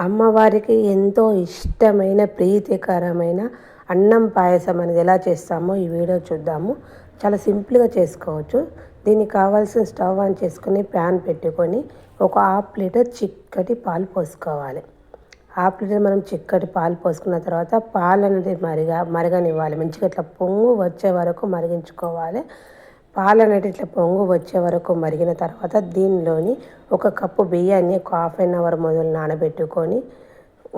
అమ్మవారికి ఎంతో ఇష్టమైన ప్రీతికరమైన అన్నం పాయసం అనేది ఎలా చేస్తామో ఈ వీడియో చూద్దాము. చాలా సింపుల్గా చేసుకోవచ్చు. దీనికి కావాల్సిన స్టవ్ ఆన్ చేసుకొని ప్యాన్ పెట్టుకొని ఒక హాఫ్ లీటర్ చిక్కటి పాలు పోసుకోవాలి. హాఫ్ లీటర్ మనం చిక్కటి పాలు పోసుకున్న తర్వాత పాలు అనేది మరగనివ్వాలి. మంచిగా ఇట్లా పొంగు వచ్చే వరకు మరిగించుకోవాలి. పాలు అనేది ఇట్లా పొంగు వచ్చే వరకు మరిగిన తర్వాత దీనిలోని ఒక కప్పు బియ్యాన్ని ఒక హాఫ్ అన్ అవర్ మొదలు నానబెట్టుకొని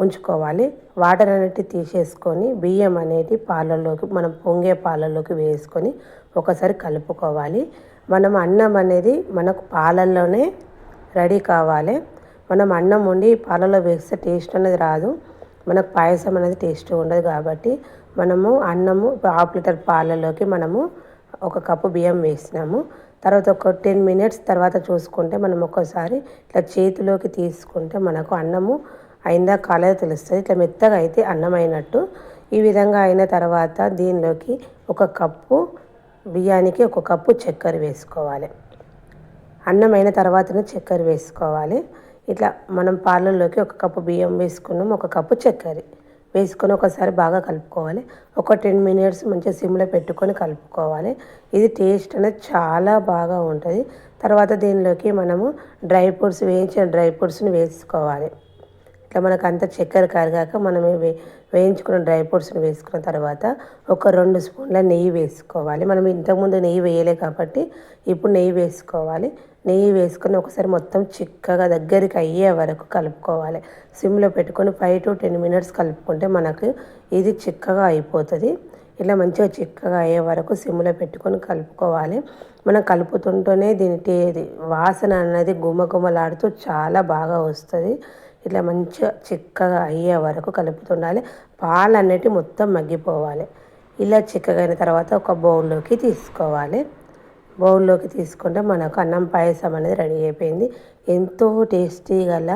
ఉంచుకోవాలి. వాటర్ అనేది తీసేసుకొని బియ్యం అనేది పాలల్లోకి మనం పొంగే పాలల్లోకి వేసుకొని ఒకసారి కలుపుకోవాలి. మనం అన్నం అనేది మనకు పాలల్లోనే రెడీ కావాలి. మనం అన్నం వండి పాలలో వేస్తే టేస్ట్ అనేది రాదు, మనకు పాయసం అనేది టేస్ట్ ఉండదు. కాబట్టి మనము అన్నము హాఫ్ లీటర్ పాలలోకి మనము ఒక కప్పు బియ్యం వేసినాము. తర్వాత ఒక 10 మినిట్స్ తర్వాత చూసుకుంటే మనం ఒక్కసారి ఇట్లా చేతిలోకి తీసుకుంటే మనకు అన్నము అయిందా కాలేదో తెలుస్తుంది. ఇట్లా మెత్తగా అయితే అన్నం అయినట్టు. ఈ విధంగా అయిన తర్వాత దీనిలోకి ఒక కప్పు బియ్యానికి ఒక కప్పు చక్కెర వేసుకోవాలి. అన్నం అయిన తర్వాతనే చక్కెర వేసుకోవాలి. ఇట్లా మనం పాలల్లోకి ఒక కప్పు బియ్యం వేసుకున్నాం, ఒక కప్పు చక్కెర వేసుకొని ఒకసారి బాగా కలుపుకోవాలి. ఒక 10 మినిట్స్ మంచిగా సిమ్లో పెట్టుకొని కలుపుకోవాలి. ఇది టేస్ట్ అనేది చాలా బాగా ఉంటుంది. తర్వాత దీనిలోకి మనము వేయించిన డ్రై ఫ్రూట్స్ని వేసుకోవాలి. ఇట్లా మనకు అంత చక్కెర కరిగాక మనం వేయించుకున్న డ్రై ఫ్రూట్స్ని వేసుకున్న తర్వాత ఒక 2 స్పూన్ల నెయ్యి వేసుకోవాలి. మనం ఇంతకుముందు నెయ్యి వేయలే కాబట్టి ఇప్పుడు నెయ్యి వేసుకోవాలి. నెయ్యి వేసుకొని ఒకసారి మొత్తం చిక్కగా దగ్గరికి అయ్యే వరకు కలుపుకోవాలి. సిమ్లో పెట్టుకొని 5 to 10 మినిట్స్ కలుపుకుంటే మనకు ఇది చిక్కగా అయిపోతుంది. ఇలా మంచిగా చిక్కగా అయ్యే వరకు సిమ్లో పెట్టుకొని కలుపుకోవాలి. మనం కలుపుతుంటేనే దీని వాసన అనేది గుమగుమలాడుతూ చాలా బాగా వస్తుంది. ఇట్లా మంచిగా చిక్కగా అయ్యే వరకు కలుపుతుండాలి. పాలు అనేటివి మొత్తం మగ్గిపోవాలి. ఇలా చిక్కగా అయిన తర్వాత ఒక బౌల్లోకి తీసుకోవాలి. బౌల్లోకి తీసుకుంటే మనకు అన్నం పాయసం అనేది రెడీ అయిపోయింది. ఎంతో టేస్టీ గల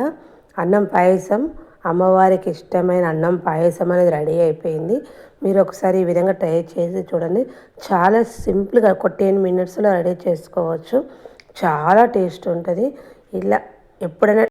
అన్నం పాయసం, అమ్మవారికి ఇష్టమైన అన్నం పాయసం అనేది రెడీ అయిపోయింది. మీరు ఒకసారి ఈ విధంగా ట్రై చేసి చూడండి. చాలా సింపుల్గా ఒక 10 మినిట్స్లో రెడీ చేసుకోవచ్చు. చాలా టేస్ట్ ఉంటుంది. ఇలా ఎప్పుడైనా